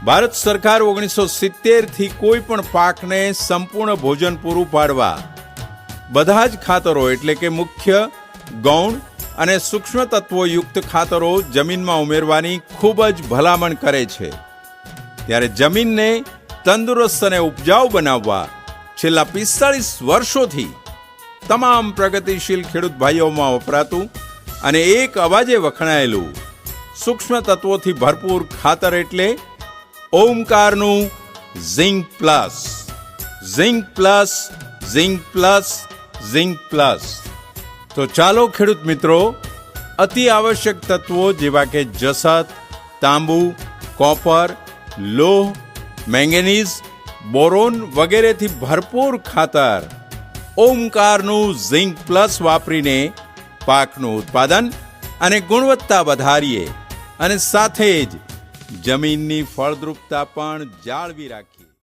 ભારત સરકાર 1970થી કોઈ પણ પાકને સંપૂર્ણ ભોજન પૂરું પાડવા બધા જ ખાતરો એટલે કે મુખ્ય, ગૌણ અને સૂક્ષ્મ તત્વોયુક્ત ખાતરો જમીનમાં ઉમેરવાની ખૂબ જ ભલામણ કરે છે. ત્યારે જમીનને તંદુરસ્ત અને ઉપજાઉ બનાવવા છેલ્લા 45 વર્ષોથી તમામ પ્રગતિશીલ ખેડૂત ભાઈઓમાં વપરાતું અને એક અવાજે વખણાયેલું સૂક્ષ્મ તત્વોથી ભરપૂર ખાતર એટલે ઓમકારનું zinc plus. Zinc plus, zinc plus, zinc plus. તો ચાલો ખેડૂત મિત્રો, અતિ આવશ્યક તત્વો જેવા કે જસત, તાંબુ, કોપર, લોહ, મેંગેનીઝ, બોરોન વગેરેથી ભરપૂર ખાતર ઓમકારનું ઝિંક પ્લસ વાપરીને પાકનું ઉત્પાદન અને ગુણવત્તા વધારીએ અને સાથે જ જમીનની ફળદ્રુપતા પણ જાળવી રાખીએ.